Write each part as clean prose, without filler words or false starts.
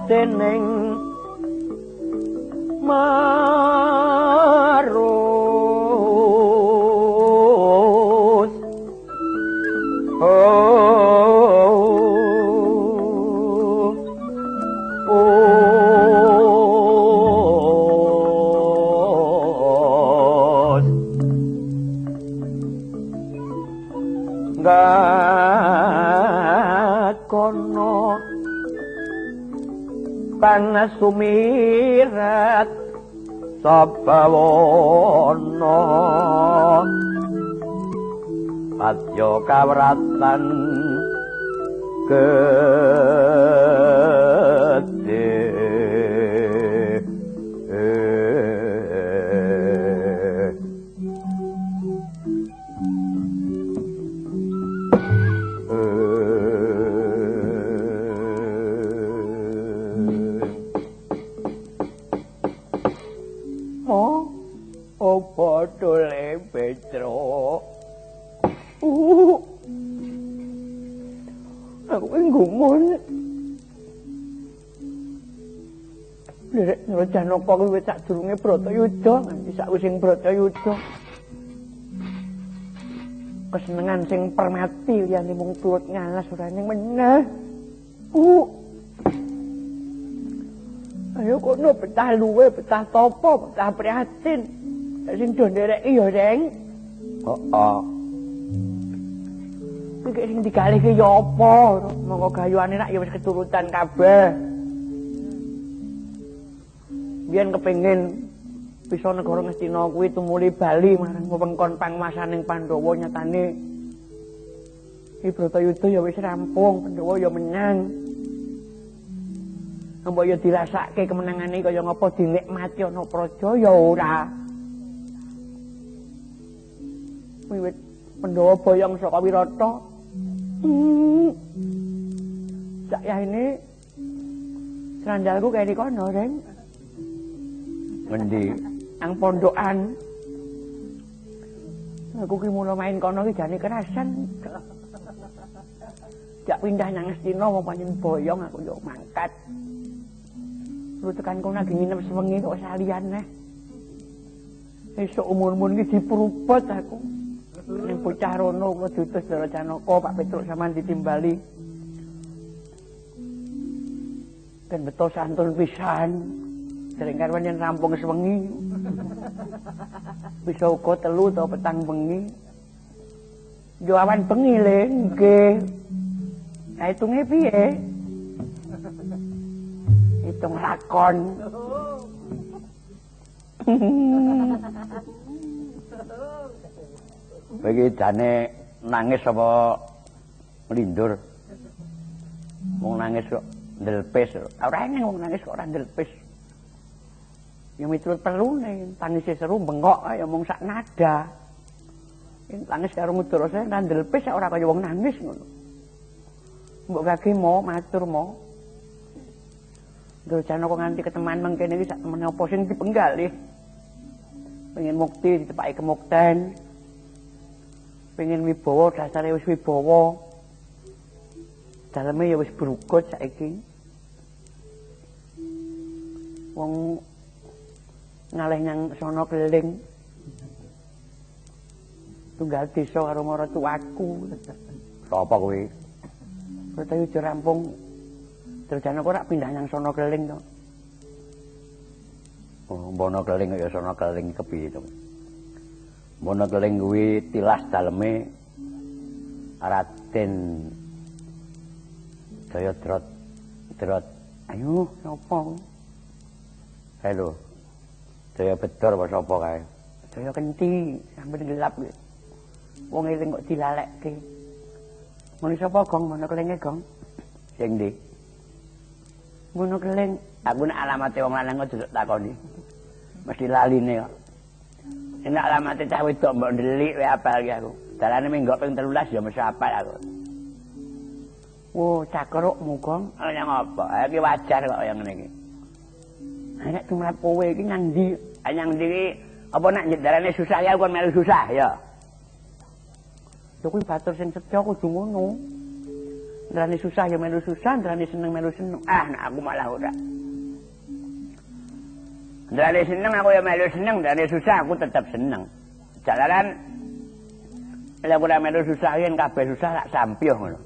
dening marus kono panasumirat sabawana padya kawratan gedhe Bodole Petro. Aku nggumun. Lek Janaka kuwi sadurunge Bratayuda nganti sawising Bratayuda. Kesenengan sing permati liyane mung turut ngalas ora ning meneh. Ayo kono betah luwe, betah topo, betah prihatin. Sing do ndereki ya, Reng. Heeh. Iki sing digalihke ya apa? Monggo gayuane nak ya wis keturutan kabeh. Biyen kepengin bisa negara Ngastina kuwi tumuli bali marang wewengkon pangwasaning Pandhawa nyatane. Iki Bratayuda ya wis rampung, Pandhawa ya menang. Mbok ya dirasake kemenangane kaya ngapa dinikmati ana praja ya ora. Wiwit Pandhawa boyong saka Wirata. Sak yaene sandalku kene kono, Reng. Ngendi? Nang pondokan. Aku ki mula main kono ki jane kerasan. Jak pindah nang Ngastina wong pancen boyong aku yo mangkat. Lu tekan kono lagi nginep sewengi kok salian neh. Esuk umur-umur iki diprupet aku. Ning bocah rono kok diutus Ndara Janaka Pak Petruk sampean ditimbali. Ben beto santun pisan. Dereng karwan yen rampung sewengi. Bisa uga 3 utawa petang bengi. Yo awan bengi le nggih. Lah hitunge piye? Hitung lakon. Bagi jane nangis apa nglindur. Wong nangis kok ndelpes. Ora enek wong nangis kok ora ndelpes. Ya miturut perlune, tangise seru bengok ya mung sak nada. Tangis karo Mudrasa ora ndelpes ora kaya wong nangis ngono. Mbok gage mo matur mo. Ndara Janaka nganti keteman mengkene iki sak temene apa sing dipenggal nggih. Pengen mukti ditepaki kemukten. Pengen wibawa dasare wis wibawa. Daleme ya wis brukut saiki. Wong ngalih nang sono keling. Tunggal desa karo maratuwaku. Sapa kuwi? Bratayuda rampung. Janaka ora pindah nang sono keling to. Oh, Bono keling ya sono keling kepiye to. Bono keling kuwi tilas daleme Raden Jayadrat. Ayo sapa? Halo. Jaya Bedor apa sapa kae? Jaya Kenti, sampeyan gelap iki. Wong eling kok dilalekke. Muni sapa Gong Bono kelinge Gong? Sing ndi? Ngono keling, aku nek alamate wong lanang kok takoni. Mesti laline kok. Nek alamate cah wedok mbok ndelik wae apal ki aku. Dalane minggu ping 13 ya mesti apal aku. Wo, cakrukmu Gong, kaya ngapa? Iki wajar kok kaya ngene iki. Nek tumrap kowe iki nang ndi? Nang ndi iki apa nek nyedarane susah ya kon melu susah ya. Lho kuwi batur sing setya kudu ngono. Ndrane susah ya melu susah, ndrane seneng melu seneng. Ah, nek aku malah ora. Ndrane seneng aku ya melu seneng, ndrane susah aku tetep seneng. Jalaran lek ora melu susah yen kabeh susah tak sampyuh ngono.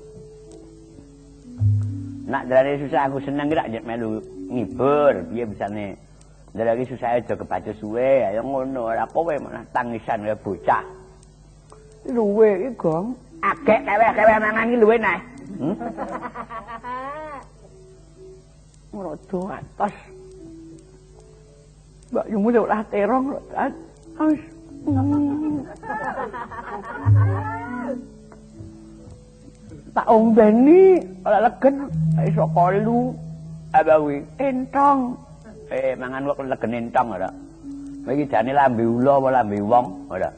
Nak ndrane susah aku seneng rak melu ngibur, piye bisane. Ndrane susah aja kebaca suwe, ayo ngono, ora kowe malah tangisan kaya bocah. Luwe iki, Gong. Agek kewe-kewe mangan iki luwe neh. Ora do atos. Mbak Yumu ora terong lho. Wis. Tak ombeni ora legen iso kolu. Abawi entong. Mangan kok legen entong ora. Iki jane lambe ula apa lambe wong ora.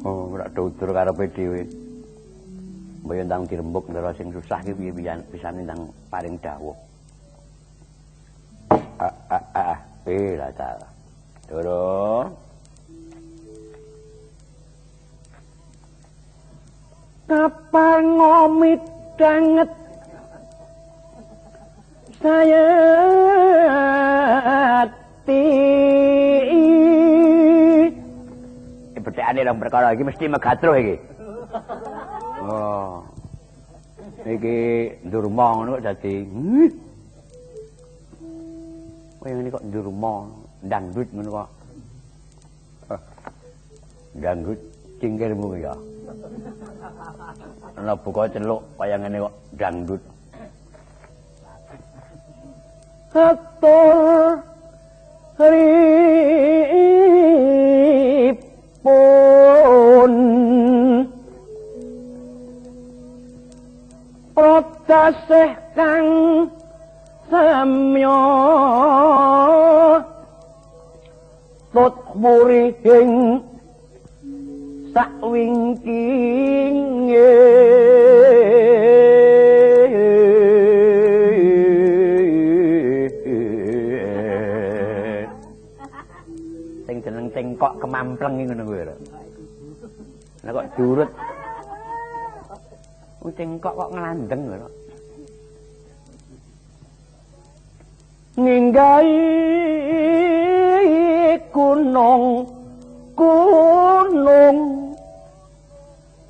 Oh, ora dudur karepe dhewe. Mbaya ndang dirembuk ndara sing susah iki piye-piye pisane ndang paring dawuh. Lah ta. Durung. Kapar ngomit danget saya bedhekane rong perkara iki mesti megatruh iki. Oh. Iki ndurma ngono kok dadi. Kowe ngene kok ndurma, dangdut ngono kok. Dangdut cingkirmu ya. Ana buka celuk kaya ngene kok dangdut. Atur ripun protasih kang samya tut murihing sakwingking sing jeneng cengkok kemampleng ngono kuwi lho. Lah kok durut. Cengkok kok nglandeng lho. Ninggahi gunung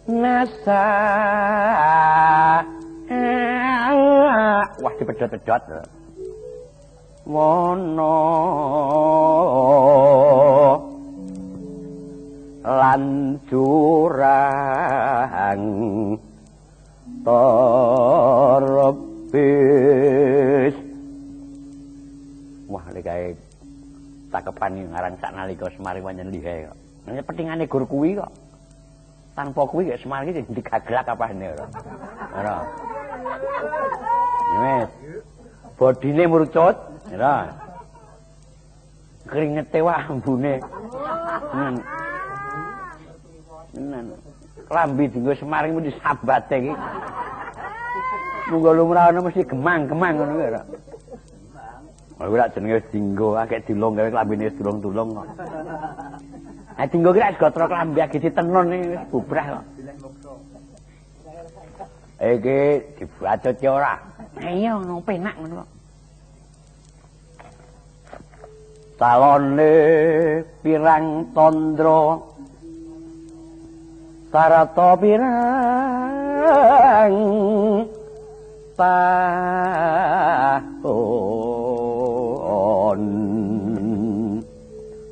nasa wah dipedhot-pedhot wono lan jurang torbis wah lek cakepan ngarang saknalika Semar pancen lihe kok. Nek petingane gur kuwi kok. Tanpa kuwi ya Semar iki digaglak apane ora. Ora. Wes. Bodine murcut, ora. Keringete wae ambune. Tenan. Klambi dienggo Semar iki mesti sabate iki. Munggo lumrah ana mesti gemang-gemang ngono kuwi ora. Aku rak jenenge wis dinggo, akeh dilong gawe klambine wis tulung-tulung kok. Ha dinggo ki rak gotra klambi agi ditenon iki wis bubrah kok. Iki dibacut ya ora. Iya ngono penak ngono kok. Talone pirang tandra sarata pirang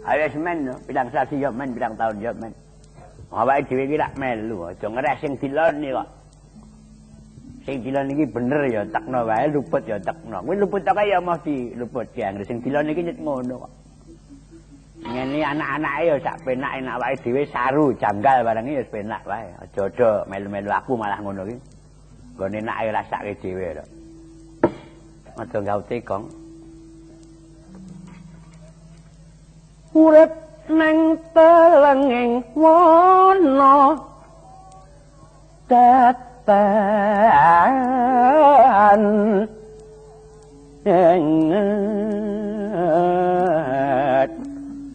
Awis men, bilang sasi yo men, bilang tahun yo men. Awake dhewe iki rak melu, aja ngeres sing diloni kok. Sing diloni iki bener ya tekno wae, luput ya tekno. Kuwi luput kok ya mesti luput ya, sing diloni iki nyet ngono kok. Ngene anak-anake ya sak penake nek awake dhewe saru, janggal barang iki ya penak wae. Aja melu-melu aku malah ngono iki. Gone enake rasake dhewe lho. Aja gaute kong. Urip nang telenging wana datan enget.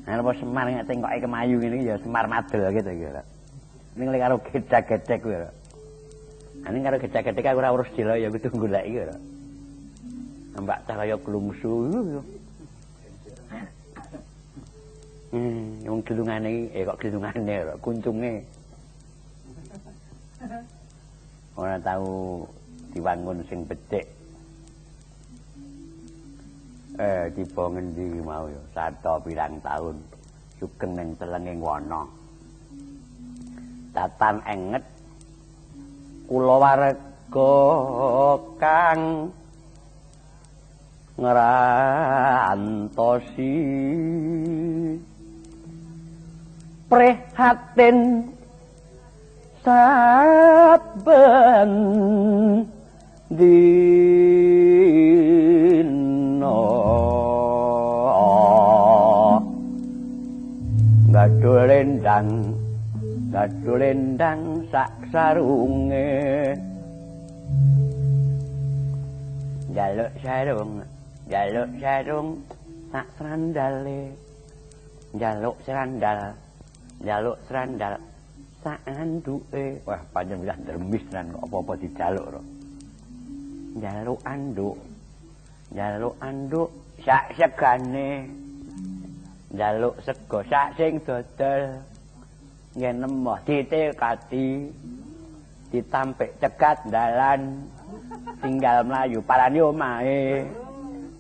Apa Semar nek tengkoke kemayu ngene ya Semar madel gitu ya. Ning lek karo gedhek-gedhek kuwi lho. Ning karo gedhek-gedhek aku ora urus dilo ya kudu golek iki lho. Mbak cah kaya glumsu yo. Wong gelungane kok gelungane lho, kuncunge. Ora tau diwangun sing becik. Tiba ngendi mau ya, sarta pirang taun sugeng ning telenging wana. Tatan enget kulawarga kang ngrantosi prihatin saben dina gadolendang sak sarunge jaluk sarung sak sandale jaluk serandal sak anduke wah panjang wis dermis tenan kok apa-apa dijaluk ro jaluk anduk sak segane jaluk sego sak sing dodol yen nemoh ditekati ditampik cegat dalan tinggal mlayu parani omahe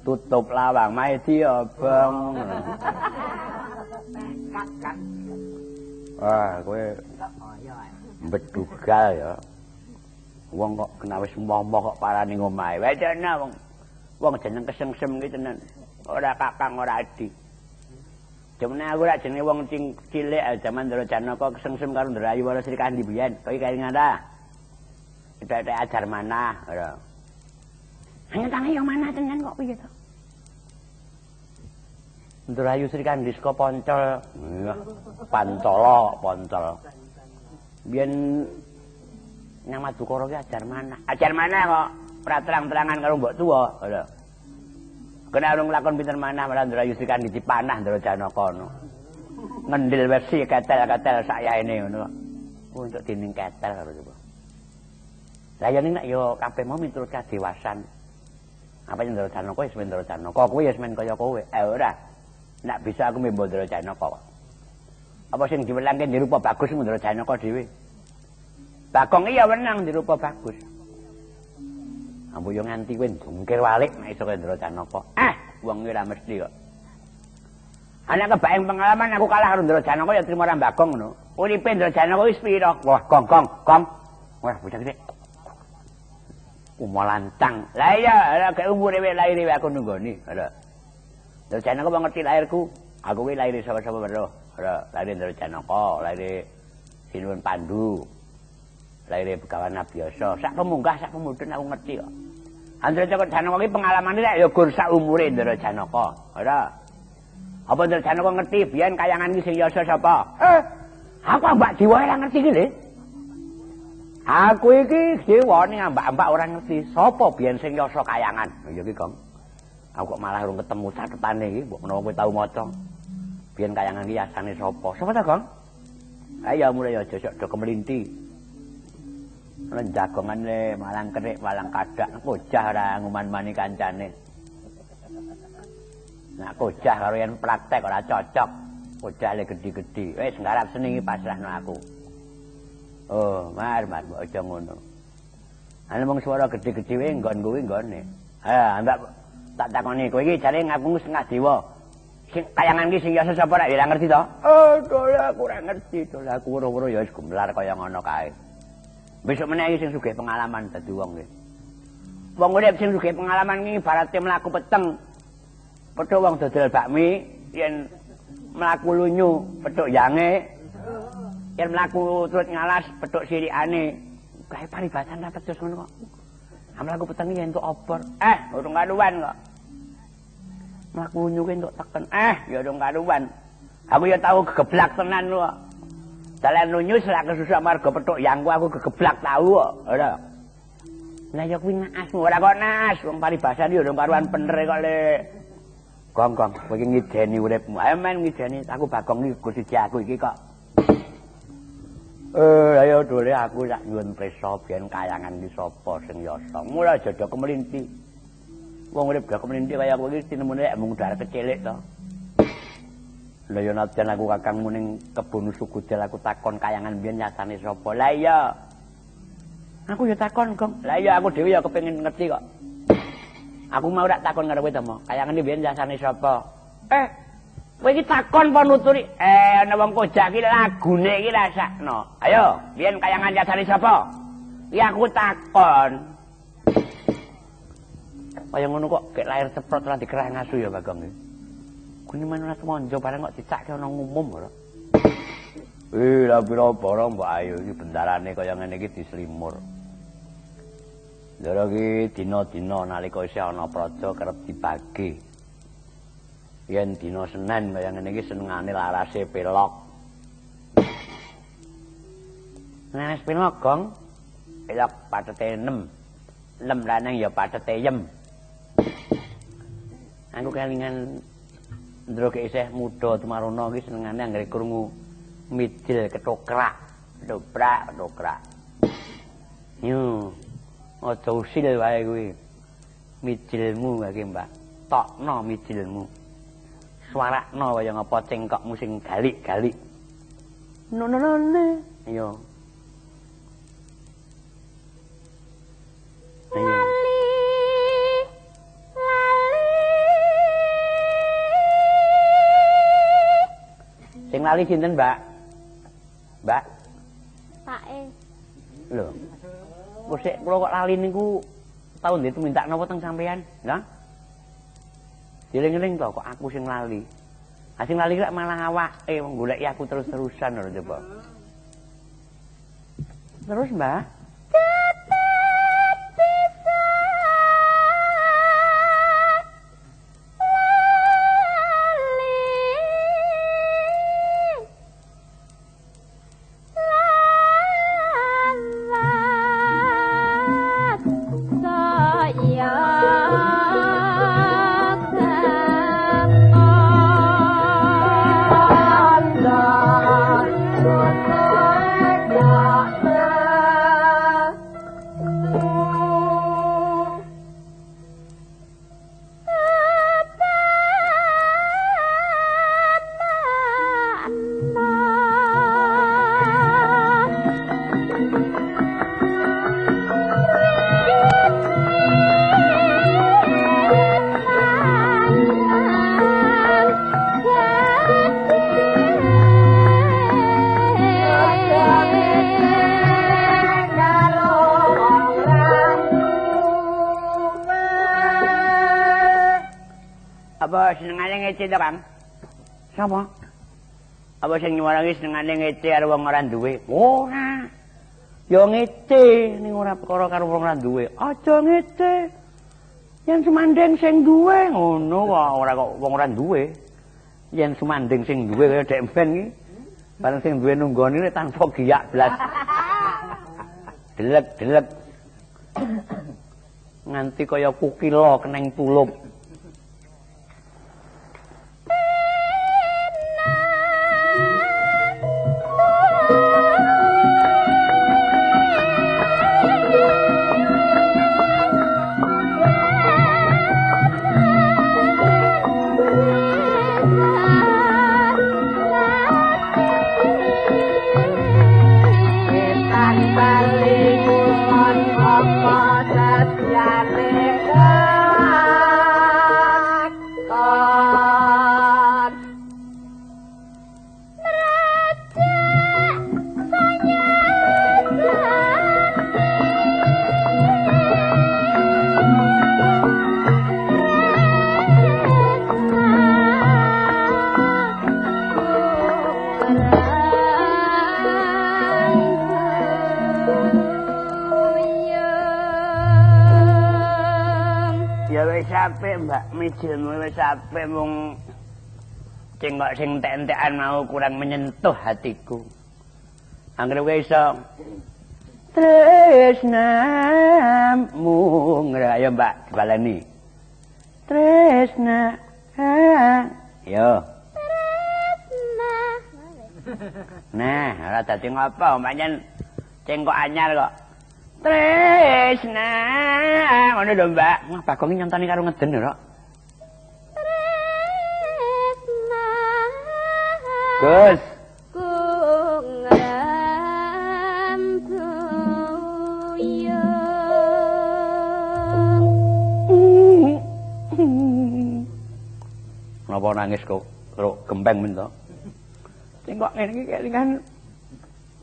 tutup lawang mae diobong wah kowe bedugal ya wong kok kena wis momo kok parani omahe wae tenan wong jeneng kesengsem ki tenan ora kakang ora adik jemene aku rak jenenge wong cilik jaman Ndara Janaka kesengsem karo Ndarayu Wara Sri Kandi biyen kowe kelingan ta Tidak ajar mana, ora. Hanya tangi yang mana tenan kok piye to? Ndarayu Sri Kandi saka Poncol. Pancala, Poncol. Biyen nang Madukara ki ajar mana? Ajar mana kok ora terang-terangan karo mbok tuwa, ora. Kena urung lakon pinten manah marang Ndarayu Sri Kandi dipanah Ndara Janaka ngono. Ngendil wesi ketel-ketel sak yaene ngono. Untuk dining ketel karo coba. Lah yen nek yo kabeh mau miturut kadewasan. Apa yen Ndara Janaka wis men Ndara Janaka, kowe wis men kaya kowe. Ora. Nek bisa aku mbok Ndara Janaka. Apa sing diwelangke dirupa bagus Ndara Janaka dhewe. Bagong iya wenang dirupa bagus. Ambo yo nganti kowe jungkir walik nek iso kaya Ndara Janaka. Wong iki ora mesti kok. Ana kebaeng pengalaman aku kalah karo Ndara Janaka ya trimo ra Bagong ngono. Uripe Ndara Janaka wis pira? Wah, gong. Wah, bocah gede. Umalancang. Lah iya, kaya umure wis lair aku nunggoni. Ora. Ndara Janaka kok ngerti lairku. Aku kuwi lair sapa-sapa weruh. Ora, lair Ndara Janaka, lair Sinuwun Pandu. Lair Begawan Abiyasa. Sak pemunggah, sak pemudhun aku ngerti kok. Ndara Janaka iki pengalamane rek ya gur sak umure Ndara Janaka. Ora. Apa Ndara Janaka ngerti biyen kayangan iki sing yasa sapa? Aku Mbak Dewa ora ngerti iki lho. Aku iki dewane mbak-mbak ora ngerti sapa biyen sing yasa kayangan. Ya iki, Gong. Aku kok malah urung ketemu catetane iki, mbok menawa kowe tau maca. Biyen kayangan iki asane sapa? Sapa ta, Gong? Ayo mulai aja sok do kemlinti. Ana jagongane malang kerik, malang kadak, kocah ora nguman-mani kancane. Nah, kocah karo yen praktek ora cocok. Kocah le gedhi-gedhi. Wis nggarap seni iki pasrahno aku. Oh, mar mbok aja ngono. Ana mung swara gedhe-gedhe wae nggon kuwi nggone. Mbak tak takoni kowe iki jare ngaku setengah dewa. Sing kayangan iki sing yasa sapa rek ora ngerti to? Dola aku ora ngerti, dola aku weruh-weruh ya wis gumelar kaya ngono kae. Besok meneh iki sing sugih pengalaman dadi wong iki. Wong urip sing sugih pengalaman iki ibarate mlaku peteng. Pedhok wong dodol bakmi yen mlaku lunyu pedhok yange. Yen mlaku terus ngalas pedhok sirikane. Gawe paribasan ra pedes ngono kok. Mlaku peteng yen entuk obor. Urung karuan kok. Mlaku lunyu ki entuk teken. Ya urung karuan. Aku ya tau gegeblak tenan kok. Dalan lunyu selak kesusu amarga pedhok yangku aku gegeblak tau kok. Ora. Lah ya kuwi naas ora kok naas. Wong paribasan ya urung karuan bener kok le. Gong, kowe iki ngideni uripmu. Ayo men ngideni aku Bagong iki Gusti aku iki kok. kaya dole aku sak nyuwun prisa biyen kayangan iki sapa sing yasa. Mula aja do kemelinti. Wong urip do kemelinti kaya kowe iki tinemune mung darah kecilik to. Lha yo najan aku kakangmu ning kebun Sugudel aku takon kayangan biyen yasane sapa. Lah iya. Aku ya takon, Gong. Lah iya aku dhewe ya kepengin ngerti kok. Aku mau tak takon karo kowe to, Mo. Kayangan biyen yasane sapa? Kowe iki takon apa nuturi? Ana wong kojak iki lagune iki rasakno. Ayo, biyen kayangan yasane sapa? Iki aku takon. Kaya ngono kok kek lahir ceprot ora dikerah ngasu ya Bagong iki. Kuwi men ora semonjo bareng kok dicake ana ngumum ora. Lah pira-pira Mbak Ayu iki bendarane kaya ngene iki dislimur. Lha iki dina-dina nalika isih ana praja kerep dibagi. Yen dina Senin kaya ngene iki senengane larase pelok. Nenes pelok, Gong. Pelok patete 6. Lem lanang ya patete yem. Aku kelingan ndroke isih muda tumaruna iki senengane anggere krungu midil ketokrak. Dobrak. Yo. Aja usil wae kuwi. Midilmu wae Mbak. Tokno midilmu. Suarakno kaya ngapa cengkokmu sing galik-galik. Nonone. Yo. Sing lali sinten, Mbak? Mbak? Pake. Lho. Kok sik kula kok lali niku taun ndi minta napa teng sampean? Lah. Dieling-eling to kok aku sing lali. Ha sing lali kok malah awake wong goleki aku terus-terusan lho coba. Terus, Mbak? Apa senengane ngece to, Kang? Sapa? Apa sing nyuwarani senengane ngece karo wong ora duwe? Ora. Ya ngece ning ora perkara karo wong ora duwe. Aja ngece. Yen sumanding sing duwe ngono kok ora kok wong ora duwe. Yen sumanding sing duwe kaya Dek Ben iki. Bareng sing duwe nunggoni nek tanpa giyak blas. Delek-delek. Nganti kaya kukila keneng tulup. Mbak mijilmu wis apik mung cengkok sing entek-entekan mau kurang menyentuh hatiku. Anggere kowe iso tresnamu ngra ya Mbak dibaleni. Tresna. Yo. Tresna. Nah, ora dadi ngapa pancen Cengkok anyar kok. Tresna ngono lho Mbak. Wah Bagong iki nyontoni karo ngeden lho. Tresna Gus. Napa nangis kok karo gempeng men to? Cengkok ngene iki kelingan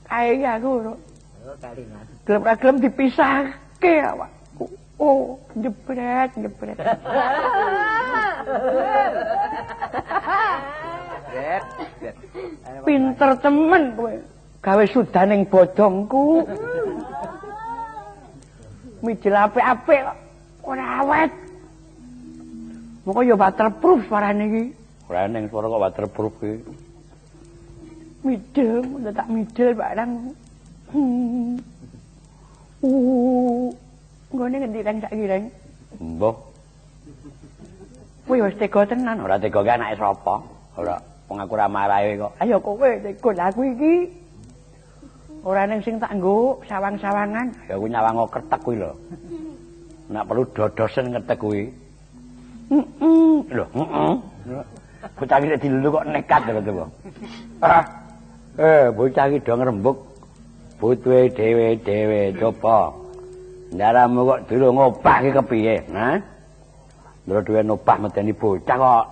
kae iki aku lho. Oh, kalingan. Gelem ra gelem dipisahke awakku. Oh, jebret. Pinter temen kowe. Gawe sudaning bodongku. Mijil apik-apik kok ora awet. Moko ya waterproof suarane iki. Ora ning suara kok waterproof iki. Midel, tak midel barang. Nggone ngendi reng saiki reng? Mbah. Kowe wis tega tenan, ora tega ki anake sapa? Ora, wong aku ora marahi kok. Ayo kowe tega aku iki. Ora ning sing tak nggo sawang-sawangan. Ya kuwi nyawang kertek kuwi lho. Nek perlu dodosen kertek kuwi. Lho, bocah iki dilulu kok nekat lho to. Bocah iki do ngrembug butuhe dhewe-dhewe coba. Ndaramu kok dulu ngopah ki kepiye, ha? Ndara duwe nopah medeni bocah kok.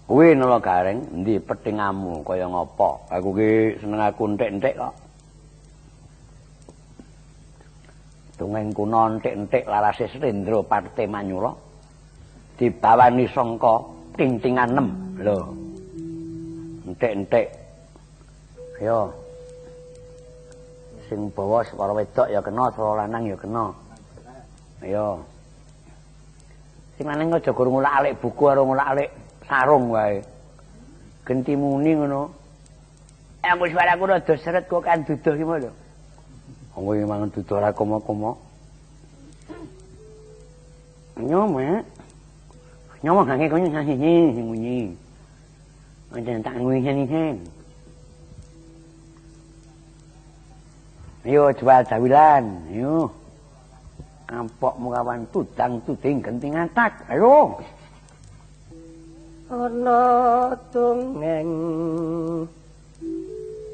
Kuwi nala gareng endi petingamu kaya ngopo? Aku ki seneng aku entik-entik kok. Dongeng kuna entik-entik larase Slendra Parte Manyura dibawani sangka tintingan 6 lho. Entik-entik. Yo. Sing bawa swara wedok ya kena, swara lanang ya kena. Yo. Sing lanang aja gur ngulak-alik buku karo ngulak-alik sarung wae. Genti muni ngono. Aku suaraku rada seret kok kan duduh ki lho. Wong iki mangan duduh ora komo-komo. Nyoma. Nyoma ngake kono nyanyi munyi. Anjen tak nguyi-nyanyi. Ayo jual dawilan, ayo. Kampokmu kawan tudang tuding genting atak. Ayo. Ana dongeng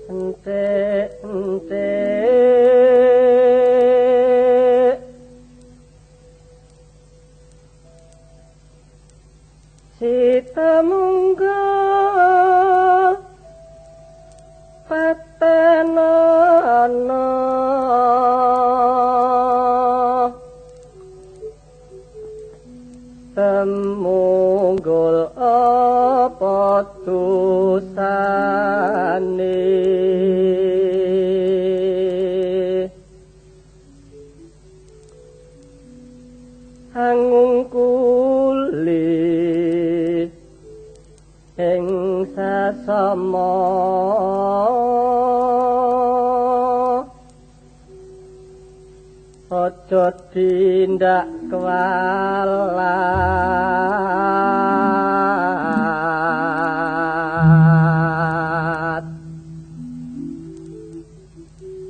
entek-entek Sita mungga patenana temunggul apa dosane angung kulit ing sasama aja tindak kualat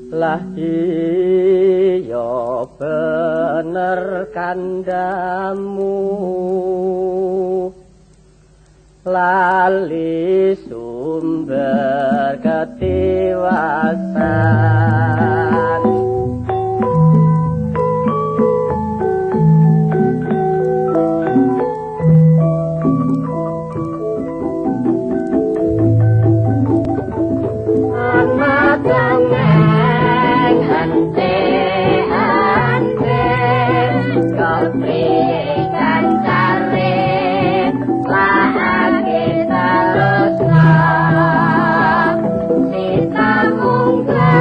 lah iya bener kandamu lali sumber ketiwasan Ana dongeng ante-ante keprikan cari lahake terusna Sita mungga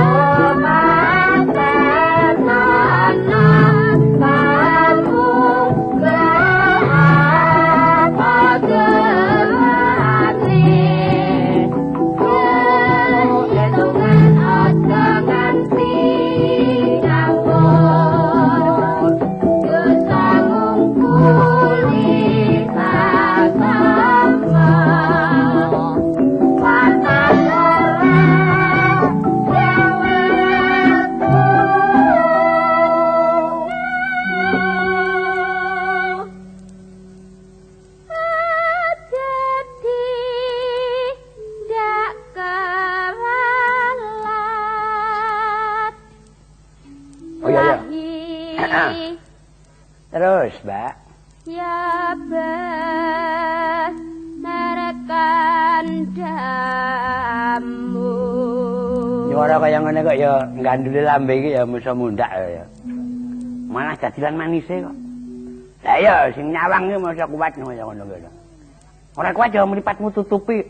Terus, Mbak. Ya benerkandamu. Nyuara kaya ngene kok ya gandule lambe iki ya musa mundak ya. Malah dadilan manise kok. Lah ya sing nyawang iki masa kuat kaya ngono kuwi. Ora kuat ya mripatmu tutupi.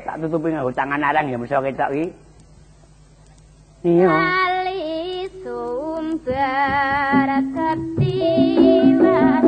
Tak tutupi nganggo tangan arang ya mesti ketok iki. Iya. Kali sumber ketiwasan.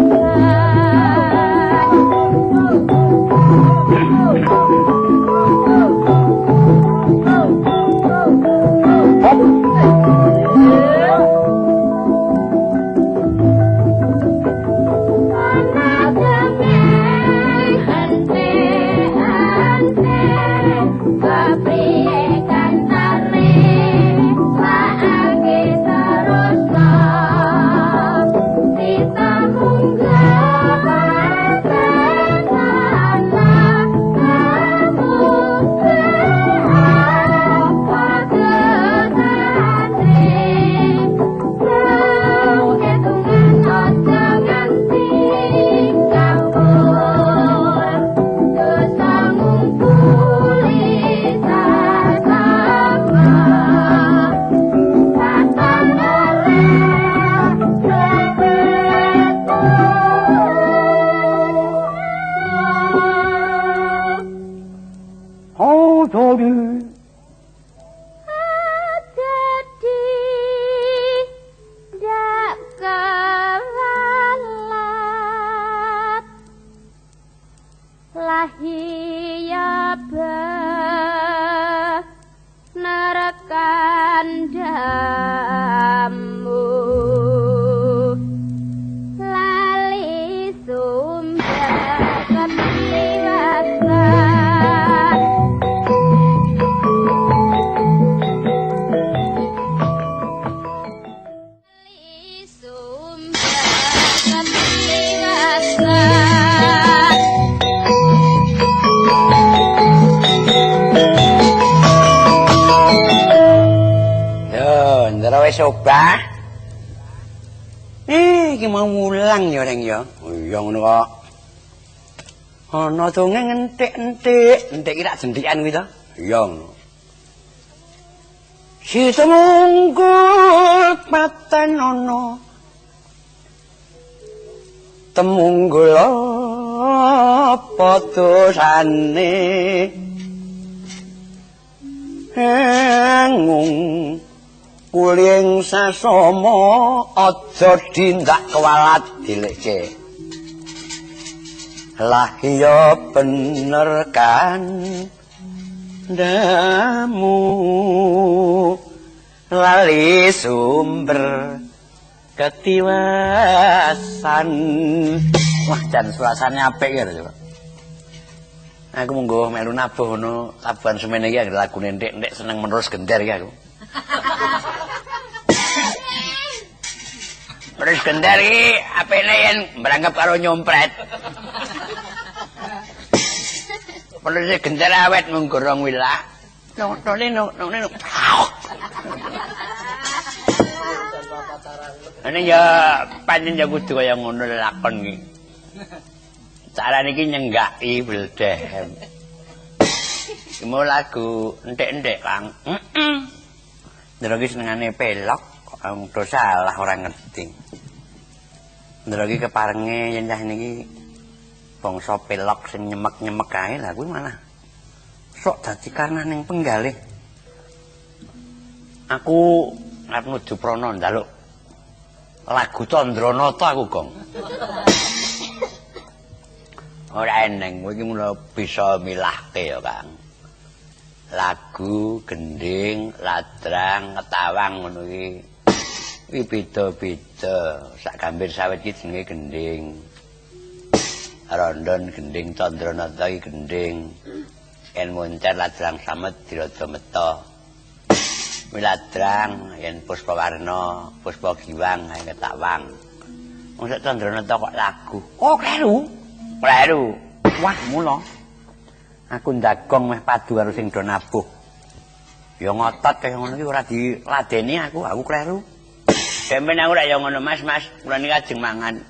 Coba. Iki mau mulang ya Reng ya. Iya ngono kok. Ana dongeng entik-entik, entik kira jendikan kuwi to. Iya ngono. Si temunggul paten ana. Temunggul apa dosane? Hengung kuling sasama aja dindak kewalat dileke. Lah iya bener kan damu lali sumber ketiwasan. Wah jan suasane apik ya coba. Aku monggo melu nabuh ngono Labuhan Semen iki anggere lagune ndek-ndek seneng menerus gender iki aku. Terus gender iki apene yen berangkap karo nyompret. Perlu gender awet mung gorong wilah. No. Ini ya pancen ya kudu kaya ngono lakon iki. Carane iki nyenggaki bledhem. Iki mau lagu entek-entek, Kang. Ndara iki senengane pelok, kok do salah ora ngerti. Ndara iki keparenge yen cah niki bangsa pelok sing nyemek-nyemek kae lah kuwi malah sok dadi karena ning penggalih. Aku arep nuju prana njaluk lagu Candranata aku, Gong. Ora eneng, kowe iki mula bisa milahke ya, Kang. Lagu, gending, ladrang, ketawang ngono iki. Iki beda-beda. Sak gambir sawit iki jenenge gending. Rondon gending, Candranata iki gending. Yen moncer ladrang samet dirada meta. Wiladrang yen Puspawarna, Puspa Giwang ae ketawang. Wong sak Candranata kok lagu. Oh, kleru. Kleru. Wah, mula. Aku ndagong meh padu karo sing do nabuh. Ya ngotot kaya ngono iki ora diladeni aku kleru. Demben aku ora ya ngono, Mas, kula niki ajeng mangan.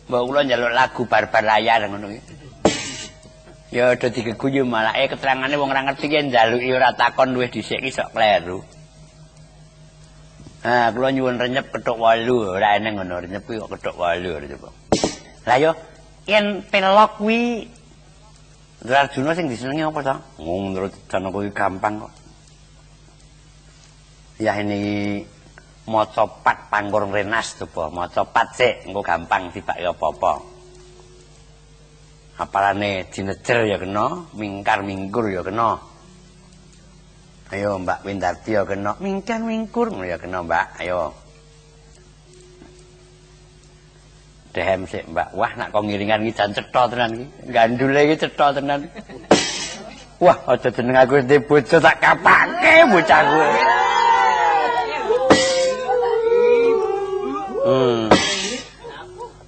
Mbok kula njaluk lagu barbar layar ngono iki. Ya ada digeguyu malah keterangane wong ora ngerti ki njaluki ora takon luwih dhisik ki sok kleru. Ah, kula nyuwun renyep kethuk 8, ora eneng ngono renyep ki kok kethuk 8 coba. Lah yo yen pelok kuwi Arjuna sing disenengi apa to? Menurut Janaka kuwi gampang kok. Ya ini maca pat pangkur renas coba, maca pat sik engko gampang dibak apa-apa. Apalane dinejer ya kena, mingkar mingkur ya kena. Ayo Mbak Windarti ya kena, mingkar mingkur ya kena Mbak, ayo. Dehem sik Mbak, wah nak kok ngiringan iki jan cetha tenan iki. Gandule iki cetha tenan. Wah, aja jeneng aku ndek bojo tak kapake bocah kowe.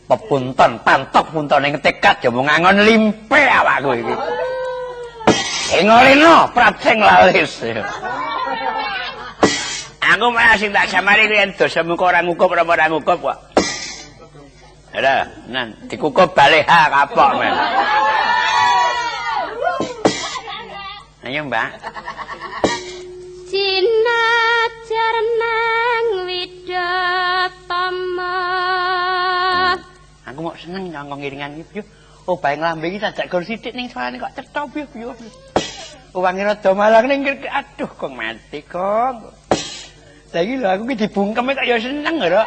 Pepunton pantok puntone ngetekat ya mung ngangon limpe awakku iki. Engoleno prapsing lalis. Aku malah sing tak samari kuwi dosa muka ora ngukup ora ngukup kok. Ada, nan dikukup baleha kapok men. Ayo Mbak. Sinajar nang Widatama. Aku mau seneng kanggo ngiringan iki, oh bae nglambe iki sajak gol sithik ning suarane kok cetha piye. Wangi rada malang ning aduh kok mati kok. Saiki lho aku ki dibungkeme kok ya seneng lho.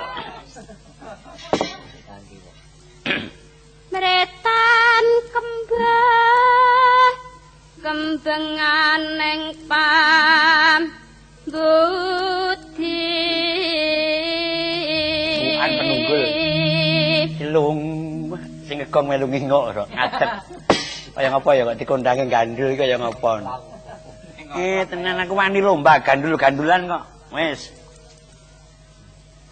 Meretan kembang kembengan ning pam budi. Bukan penunggul. Cilung sing ngegong melu ngingok kok ngadeg. Kaya ngapa ya kok dikondange gandul kaya ngapa. Tenan aku wani lomba gandul-gandulan kok. Wis.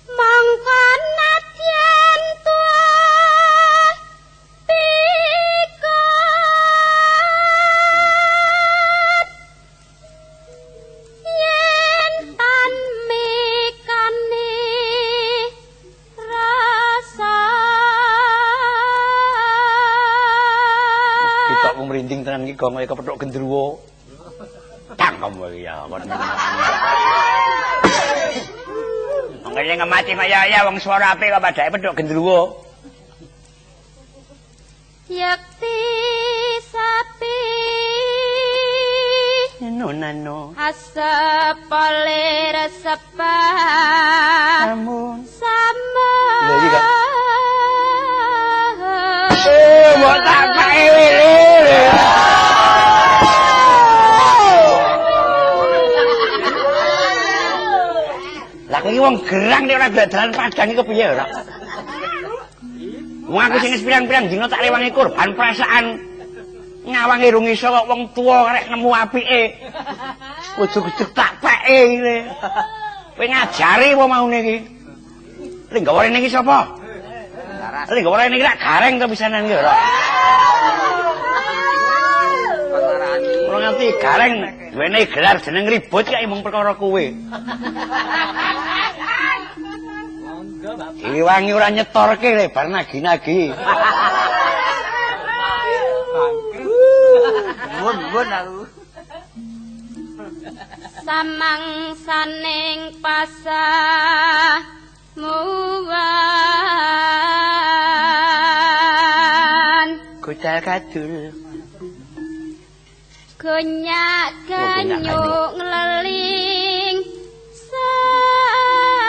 Mangka nadyan tuwa pikot yen tan mikane rasa Kita ku merinding tenan iki gong kaya kepethuk gendruwo. Tangkem wae ya kon. Mangkene ngemati kaya wong swara apik kok padake pedhok gendruwo. yakti sapi Nano asepole resepan samun samun lha iki kok mbok tak pake wile lah iki wong gerang nek ora dalan padang iki kepiye ora wong aku sing pirang-pirang dina tak rewangi kurban perasaan ngawangi rung iso kok wong tuwa rek nemu apike. Ujug-ujug tak peke iki. Kowe ngajari apa maune iki? Lek gawe rene iki sapa? Lek gawe rene iki rak gareng to pisanan iki ora. Ora ngerti gareng duwene gelar jeneng ribut kaya mung perkara kowe. Diwangi ora nyetorke le bar nagi-nagi. Mun aku. samang saning pasah muwan Kucal kadul. gonyak ganyuk ngleling sami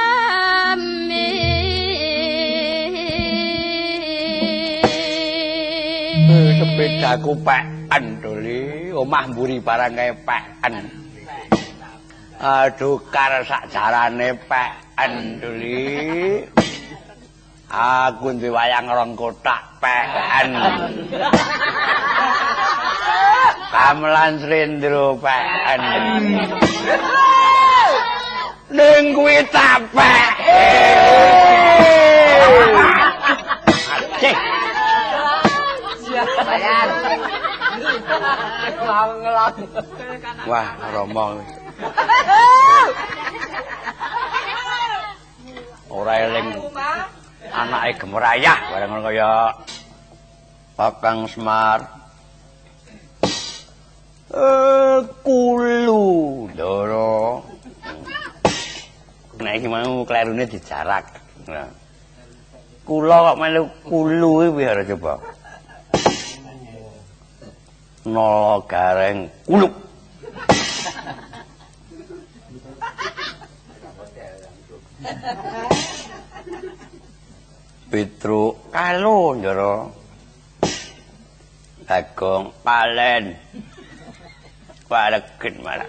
Sepedaku pekan doli, omah mburi barang kaya pekan. Aduh kar sak jarane pekan doli. Aku duwe wayang rong kotak pekan. Gamelan Srendra pekan. Ning kuwi tapek. Cek. Bayar. Wah, romo. Ora eling. Anake Gemerayah bareng kaya Kakang Semar. Kulu Ndara. Nek iki mau klerune dijarak. Nah. Kula kok melu kulu iki piye coba? Nala gareng kuluk. Petruk Kalo Ndara. Bagong Palen. Paregen malah.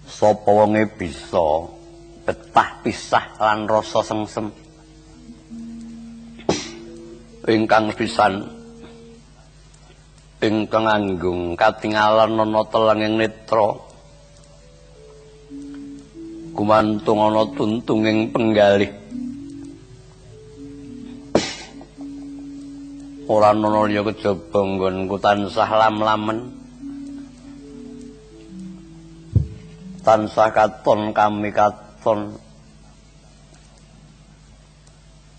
Sapa wonge bisa betah pisah lan rasa sengsem. Ingkang pisan ingkang anggung katingalan ana telenging netra. Gumantung ana tuntunging penggalih. Ora ana liya kejaba nggonku tansah lam-lamen. Tansah katon kami katon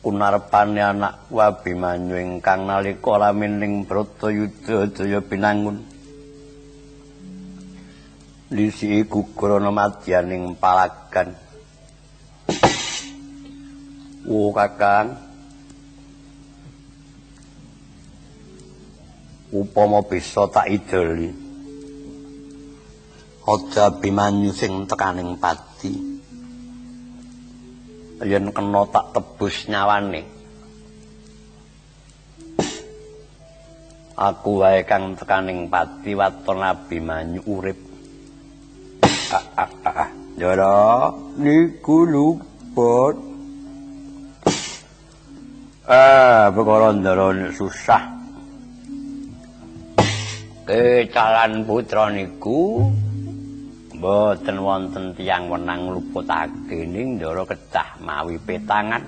kunarepane anak Abimanyu ingkang nalika lamining Bratayuda Jaya pinangun. Lisiki gugur ana madyaning palagan. Kakang. Upama bisa tak idoli. Aja Abimanyu sing tekaning pati. Yen kena tak tebus nyawane. Aku wae kang tekaning pati waton Abimanyu urip. Jara niku luput. Perkara ndara susah. Calan putra niku mboten wonten tiyang wenang luputake ning ndara kedah mawi petangan.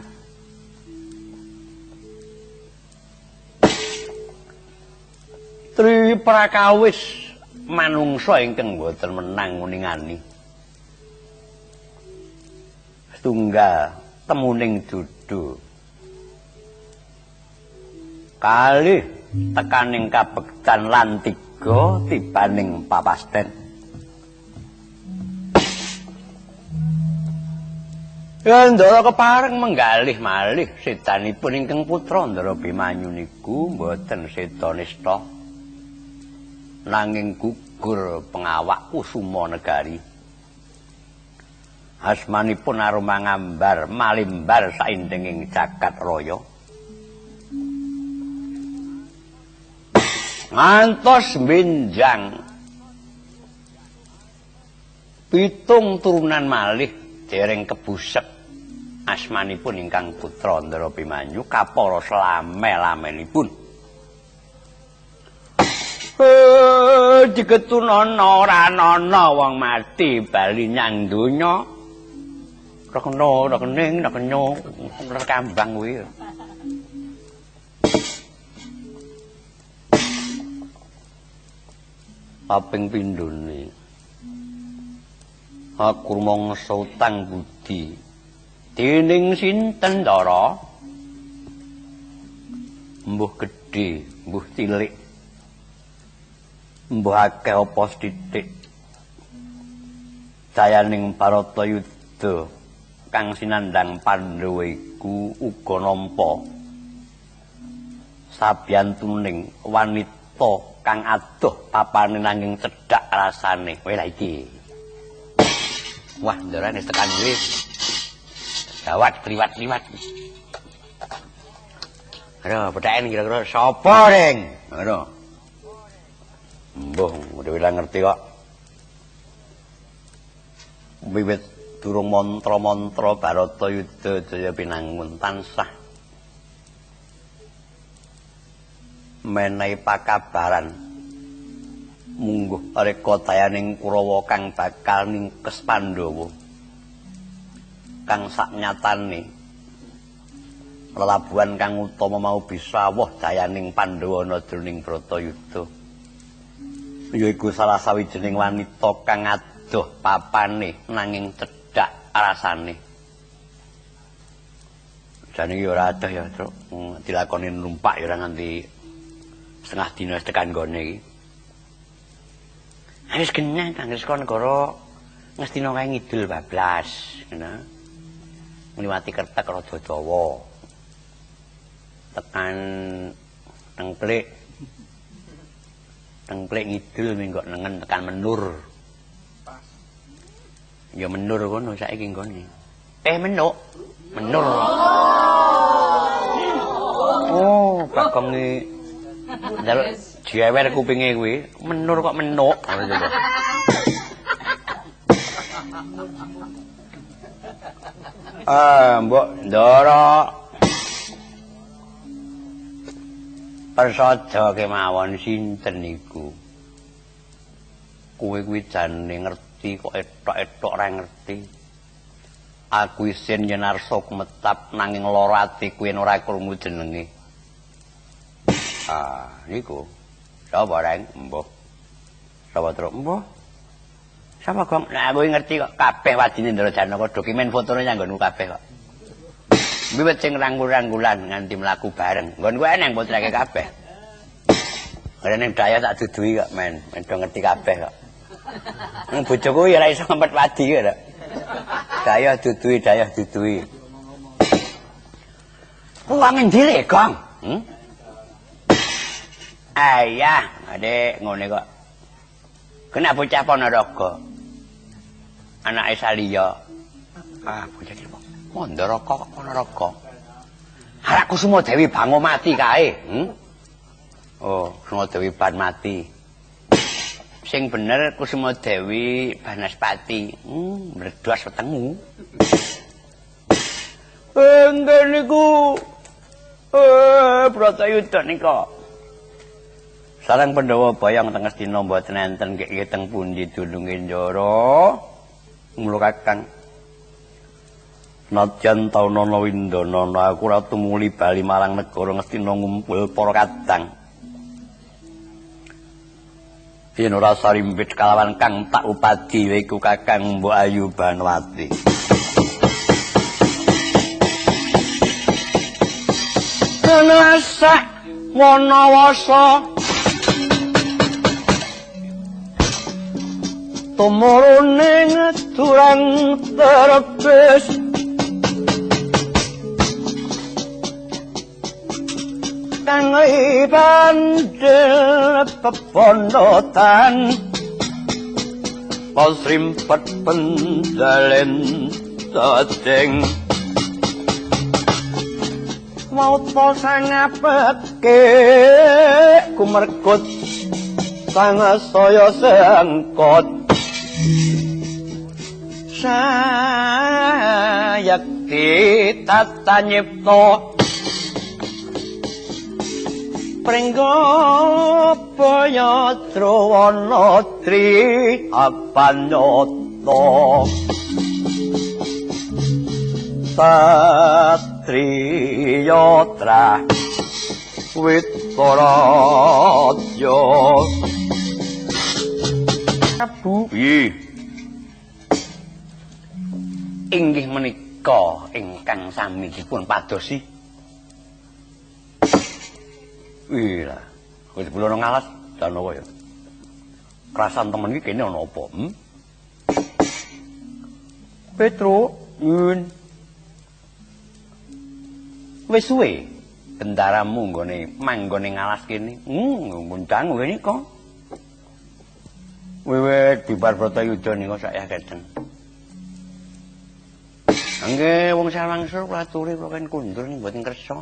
Tri prakawis manungsa ingkang mboten menang nguningani. Setunggal temuning dudu. Kalih tekaning kabektan lan tiga tibaning papasten. Ndara kepareng menggalih malih sedanipun ingkang putra Ndara Abimanyu niku mboten seda nista. Nanging gugur pengawak Kusuma Negari. Asmanipun Arumangambar malimbar saindenging jagat raya. Ngantos benjang 7 turunan malih dereng kebusek asmanipun ingkang putra Ndara Abimanyu kapara slame-lamenipun. Diketunana ora ana wong mati bali nyang donya. Rekena rekening rekenya rekambang kuwi. Kaping pindhone aku mangsa utang budi dening sinten Ndara mbuh gedhe mbuh cilik mbuh akeh apa sithik dayaning Bratayuda kang sinandhang Pandhawa iku uga nampa sabiyantuning wanita kang adoh papane nanging cedhak rasane. Kowe lha iki. Wah, Ndara wis tekan kuwi. Gawat liwat-liwat. Aduh, petheken kira-kira sapa, Reng? Ngono. Mbah, udah ngerti kok. Wiwit durung mantra-mantra Bratayuda Jaya pinangun tansah menehi pakabaran mungguh reka dayaning Kurawa kang bakal ningkes Pandhawa kang saknyatane lelabuhan kang utama mau bisa woh dayaning Pandhawa ana jroning Bratayuda yaiku salah sawijining wanita kang adoh papane nanging cedhak rasane Jane iki ora adoh ya, Truk. Dilakoni numpak ya ora nganti setengah dina tekan gone iki. Wis genah tanggal saka negara Ngastina kae ngidul bablas, ngono. Ngliwati Kertek rada dawa. Tekan Tengklik. Tengklik ngidul minggok nengen tekan Menur. Ya Menur kono saiki nggone. Menuk. Menur. Oh, Bagong iki njaluk jewer kupinge kuwi. Menur kok menuk. Mbok Ndara Persada kemawon sinten niku? Kowe kuwi jane ngerti kok etok-etok ora ngerti. Aku isin yen arsa kumetap nanging lara atiku yen ora krungu jenenge. Niku. Sapa reng? Mbah. Sapa Truk? Mbah. Sapa Gong? Nah, kowe ngerti kok kabeh wadine Ndara Janaka dokumen fotone nyanggonmu kabeh kok. Wiwit sing rangkul-rangkulan nganti mlaku bareng. Nggonku eneng putrake kabeh. Ora ning daya tak dudui kok, men. Do ngerti kabeh kok. Nang bojoku ya ora iso ngempet wadi kok. Daya dudui. Wong endi le, Gong? Ayah, adek ngene kok. Kena bocah Ponorogo. Anake Saliya. Bocah iki Mandharaka kok Ponorogo. Arek Kusuma Dewi bango mati kae. Oh, Kusuma Dewi ban mati. Sing bener Kusuma Dewi Banaspati. Mredos wetengmu. Enggak niku. Bratayuda nika. Sareng Pandhawa Bayang teng Astina mboten enten nggih teng pundi dununge Ndara. Mula Kakang Nadyan taunana windana aku ora tumuli bali marang negara Ngastina ngumpul para kadang. Yen ora sarimpit kalawan kang tak upadi yaiku Kakang Mbok Ayu Banwati. Nasa wanawasa tumurune turang terpes kang ibandel pepondotan pasrimpet pendalen dadeng mauta sangapeke kumerkut sang saya sengkot sayakti tata nyipta pringgo payatra wana tri apanyata satriyatra witaraja Prabu inggih menika ingkang sami dipun padosi. Lah, wis kula ngalas Janaka ya. Krasan temen iki kene ana apa? Petro, wis suwe bendaramu nggone manggone ngalas kene. Ngundang kene kok. Wiwit bibar Bratayuda nika saya keten. Angge wong Salwangsur kula aturi kula kan kundur ning mboten kersa.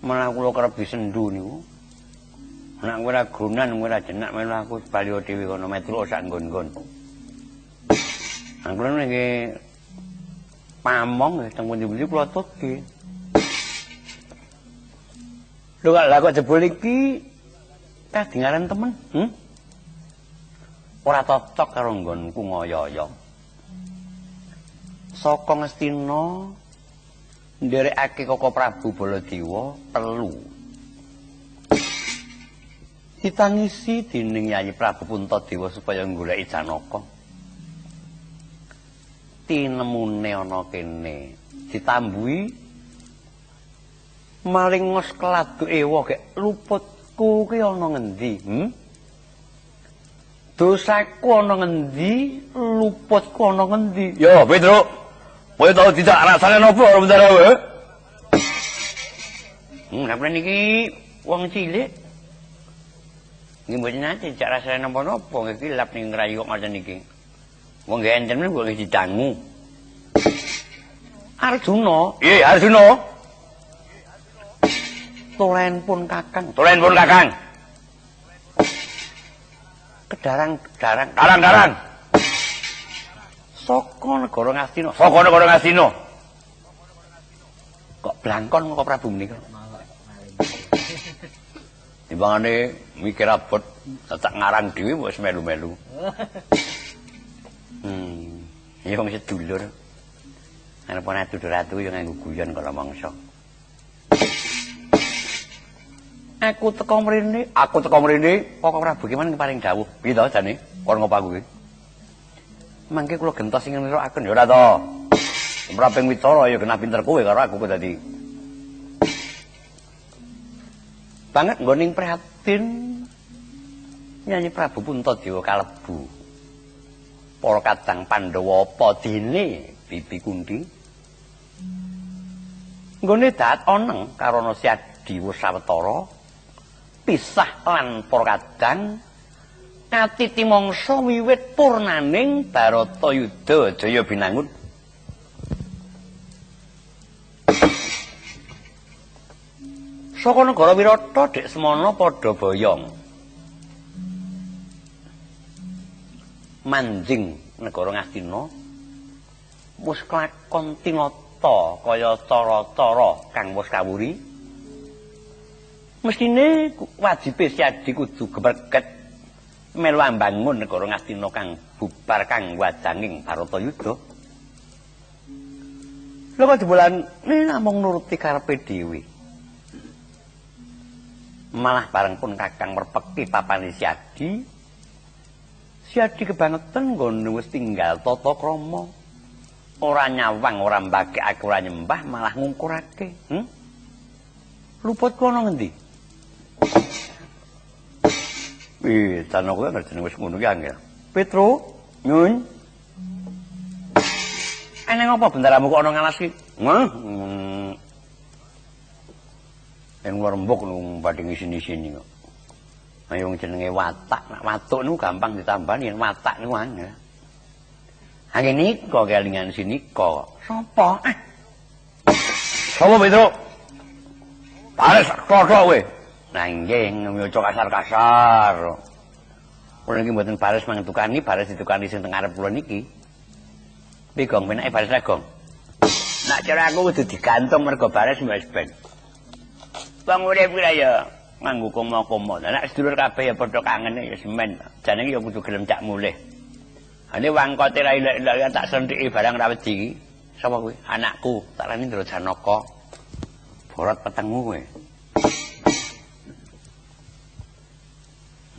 Malah kula kerep disendu niku. Nek kowe ora grunan, kowe ora jenak malah aku bali dhewe kono metruk sak nggon-nggon. Angkula niki pamong teng pundi-pundi kula tutke. Lho kok jebul iki kadingaran temen, ora cocok karo nggonku ngoyo-yo. Saka Ngastina nderekake Koko Prabu Baladewa telu. Ditangisi dening Yayi Prabu Puntadewa supaya nggoleki Janaka. Tinemune ana kene ditambuhi Maling ngos keladuk ewa gek luputku ki ana ngendi? Dosaku ana ngendi? Luputku ana ngendi? Ya, Petruk. Kowe tau tidak rasane napa karo bendara kowe? Napa niki wong cilik? Nggih mboten nate jak rasane napa-napa iki lap ning ngrayu kok ngoten niki. Wong nggih enten men kok didangu. Arjuna, Iya, Arjuna. tulenipun Kakang. Tulenipun Kakang. Kedarang-kedarang. Darang-darang. Saka negara Ngastina. Saka negara Ngastina. Kok blangkon kok Prabu menika. Timbangane mikir abot tak ngarang dhewe wis melu-melu. Ya wong sedulur. Anapun atu-atu yo nganggo guyon kala mangsa. Aku teko mrene, Koko Prabu ki men paring dawuh. Piye to jane? Kon ngopo aku ki? Mangke kula gentos sing nirakaken ya ora to. Mraping wicara ya genah pinter kowe karo aku kok dadi. Banget nggoning prihatin nyanyi Prabu Puntadewa kalebu para kadang Pandhawa apa dene Bibi Kunthi. Nggone dat oneng karana Siadi Wusawetara pisah lan para kadang katiti mangsa wiwit purnaning Baratayuda Jaya Binangun. Saka negara Wirata Dek Semana padha boyong. Manjing negara Ngastina wis kelakon tinata kaya cara-cara kang wis kawuri. Mestine wajibe Siadi kudu geberket melu ambangun negara Ngastina kang bubar kang wajanging Baratayuda. Lha kok jebolan namung nuruti karepe dhewe. Malah bareng pun Kakang merpeki papane Siadi. Siadi kebangetan nggone wis tinggal tata krama. Ora nyawang, ora mbagekake, ora nyembah, malah ngungkurake. Luputku ana ngendi? Tan kowe ngerti wis ngono ki angel. Petro, nyun. Eneng apa bendaramu kok ana ngalas ki? Yang rembuk nung badhe ngisini-sini kok. Ayo jenenge watak, nak watuk niku gampang ditambani, yen watak niku angel. Ha ngene kok kelingan sini kok. Sopo? Sopo Petro? Pares kok kowe. Nah nggih nyoco kasar-kasar. Kula niki mboten bares mangetukani, bares ditukani sing teng arep kula niki. Piye Gong, penake bares ra Gong? Nak cara aku kudu digantung mergo bares wis ben. Wong urip kuwi ya nganggo komo-komo. Nek sedulur kabeh ya padha kangene ya semen. Jane iki ya kudu gelem cak mulih. Ane wangkote ra ilek-ilek tak sentiki barang ra wedi iki. Sapa kuwi? Anakku, tak rani Ndara Janaka. Borat petengmu kowe.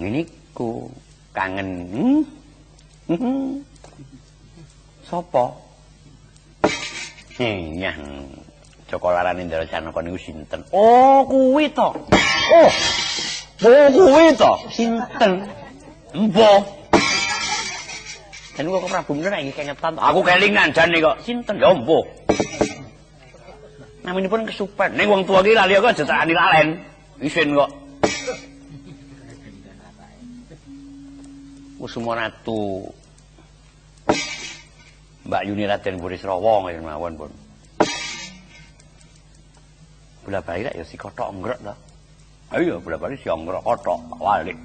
Ngene ku kangen. Sapa? Nyah. Joko larane Ndara Janaka niku sinten? Oh, kuwi to. Oh, kuwi to. Sinten? Mbah. Dan kok Prabu bener iki kengetan. Aku kelingan jane kok. Sinten? Ya mbah. Naminipun kesupen. Ning wong tuwa ki lali kok aja tak lalen. Isin kok. Kusuma Ratu. Mbak Yuni Raden Burisrawa ngene mawon pun. Bola-bali ya si kothok nggrek to. Ayo bola-bali si nggrek kothok walik.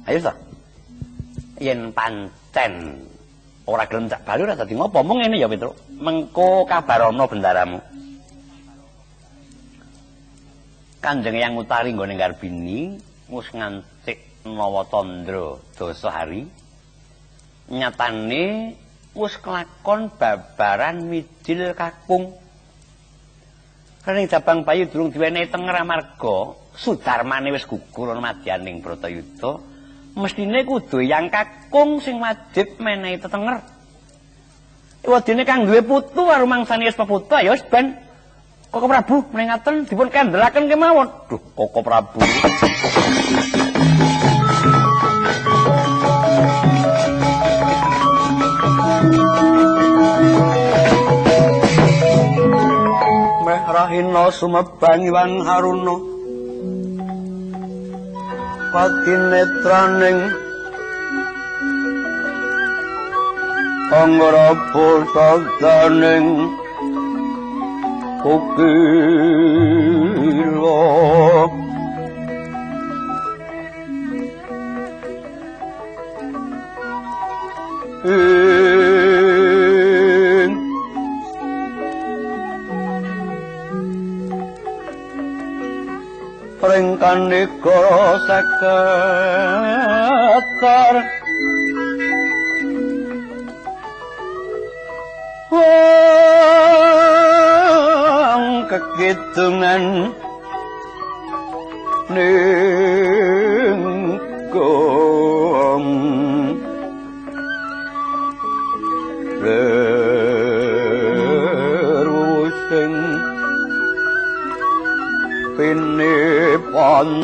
Ayo to. Yen pancen ora gelem cak bali ora dadi ngopo mung ngene ya Petro. Mengko kabarana bendaramu. Kanjeng Yang Utari nggone Garbini wis ngancik Nawatandra Dasahari. Nyatane wis kelakon babaran midil kakung. Ning Jabang Bayu durung diwenehi tenger amarga Sudarmane wis gugur ana madyaning Bratayuda. Mestine kudu yang kakung sing wajib menehi tetenger. Wadene kang duwe putu karo mangsane wis peputu ya wis ben. Koko Prabu menengaken dipun kandhelaken kemawon. Duh, Koko Prabu. Meh rahina sumebang Iwan Haruna. Patinetraning Anggara pusadaning Kukila Ringkan negara seketar Kekidungan ningkong lerusing pinipanto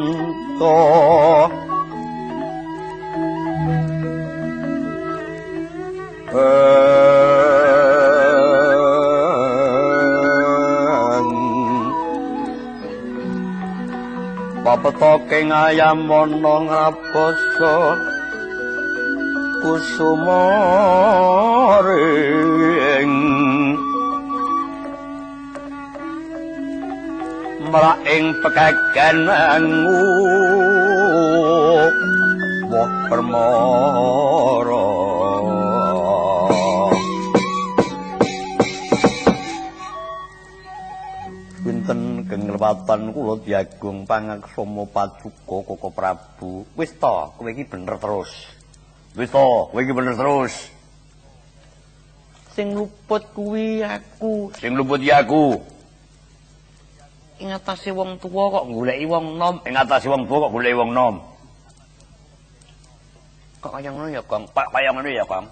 Papetoke ngayamana ngrabasa kusumaring mraing pekagananmu woh permara Winten kenglewatan kula diagung pangaksama paduka Koko Prabu. Wis to, kowe iki bener terus. Wis to, kowe iki bener terus. Sing luput kuwi aku, sing luput ya aku. Ing atase wong tuwa kok goleki wong nom, ing atase wong tuwa kok goleki wong nom. Kok kaya ngono ya, Kang? Pak kaya ngono ya, Kang?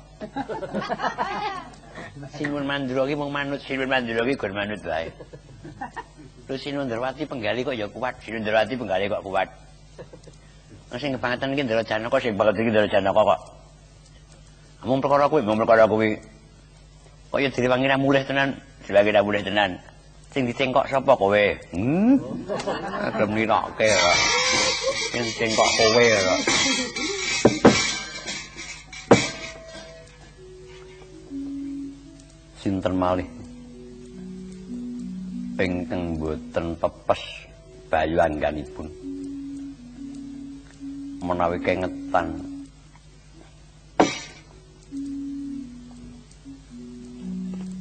Sinuwun Mandura ki mung manut, Sinuwun Mandura ki gon manut wae. Terus Sinundarwati penggali kok ya kuat, Sinundarwati penggali kok kuat. Sing kebangetan iki Ndara Janaka, sing banget iki Ndara Janaka kok. Mung perkara kuwi, Kok ya direwangi ra mulih tenan, direwangi ra mulih tenan. Sing dicengkok sapa kowe? Adem ninokke kok. Sing dicengkok kowe kok. Sinten malih ingkang boten pepes bayu angganipun menawi kengetan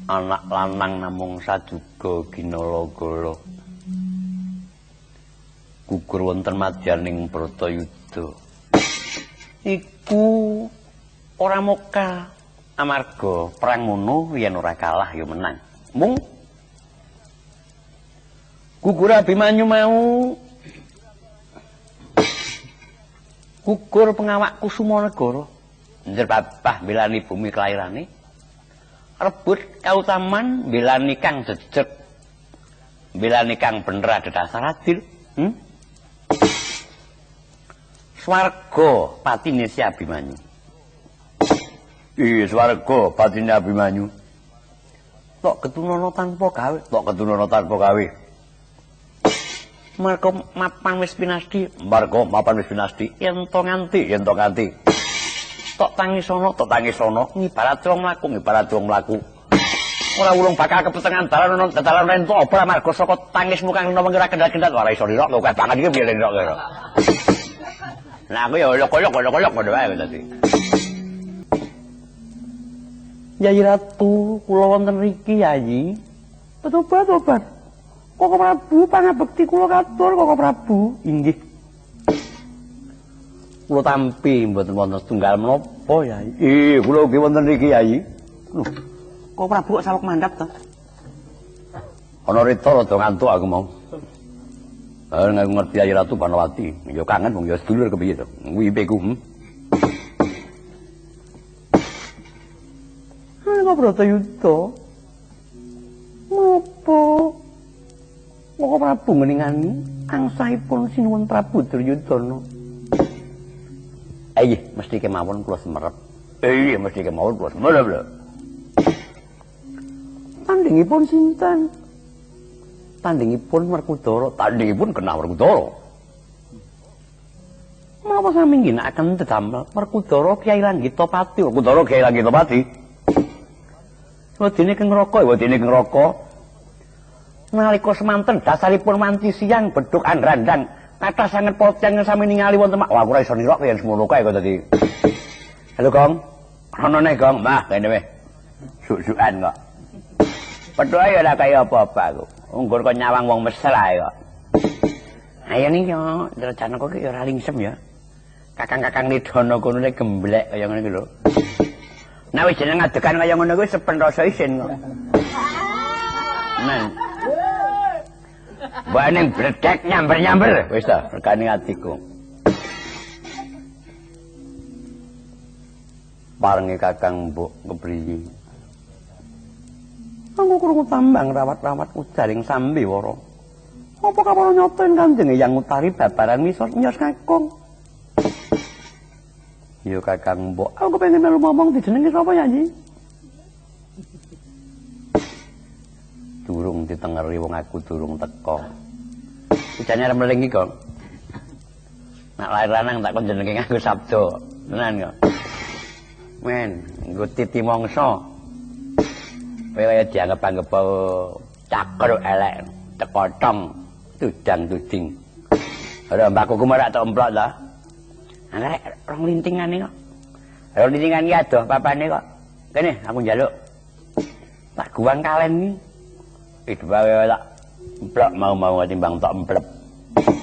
anak lanang namung sajuga ginala-gala gugur wonten madyaning Bratayuda iku ora mokal amarga perang ngono yen ora kalah ya menang mung gugur Abimanyu mau gugur pengawak Kusumanagara njer babah belani bumi kelairane rebut kautaman belani kang jejeg belani kang bener adhedhasar adil swarga patine si Abimanyu iya swarga patine Abimanyu tok ketunono tanpa gawe Marga mapan wis pinasti, yen to nganti. Tok tangisono, ngibarat wong mlaku. Ora ulung bakal kepetengan dalan rento apa marga saka tangismu kang nopo ora kendhat-kendhat ora iso dirok kok banget iki piye dirok kok. Lah aku ya kolok ngono wae dadi. Yayi Ratu, kula wonten mriki Yayi. Tobat. Koko Prabu pangabekti kula katur Koko Prabu. Inggih. Kula tampi mboten wonten setunggal menapa, Yai. Kula ugi wonten niki, Yai. Lho, Koko Prabu kok saweg mandhap to? Ana rita rada ngantuk aku mau. Ngaku ngerti Yayi Ratu Panawati. Ya kangen wong ya sedulur kepiye to. Wipiku. Kok Bratayuda? Ngopo? Moko Prabu ngeningani angsaipun sinuwun Prabu Duryudana. Iya, mesti kemawon kula semerep. Iya, mesti kemawon kula semerep lho. Tandingipun sinten? Tandingipun Werkudara, tandingipun Genah Werkudara. Menapa sami ngginakaken dedamel Werkudara Kyai Langgitapati, Werkudara Kyai Langgitapati. Wedine Keng Raka, wedine Keng Raka. Nalika semanten dasaripun wanci siang bedhug andrandang, kathah sanget poceng sami ningali wonten wah aku ora iso nira yen semono kae kok dadi. Halo Gong. Ana neh Gong, Mbah, kene wis. Suk-sukan kok. Pedho ae ora kaya apa-apa aku. Unggur kok nyawang wong mesra kok. Ayo ning yo, Ndarajan kok ya ora lingsem ya. Kakang-kakang Nidana kono nek gemblek kaya ngene iki lho. Nah wis jeneng adegan kaya ngono kuwi sepen rasa isin kok. Nah. Mbak ning bledek nyamber-nyamber wis ta, rekane atiku. Parengi Kakang Mbok kepriye? Aku krungu tambang rawat-rawat ujaring sambiwara. Apa kawula nyoten Kanjeng Hyang Utari babaran nyos kakung? Yo Kakang Mbok, aku pengen melu ngomong dijenengi sapa ya, Nyi? Durung ditengeri wong aku durung teka. Ijane arep mling iki, Kong. Nak lair lanang tak kon jenenge nganggo sabda. Tenan kok. Men, nggo titi mangsa. Kowe kaya dianggep-anggep caker elek, tekotong, tudang-tuding. Ora mbakku ku marak tok emplok ta. Arek rong lintingane kok. Rong lintingan iki adoh papane kok. Kene aku njaluk. Tak guwang kalen iki. Wis wae tak emplok mau-mau timbang tok emplep.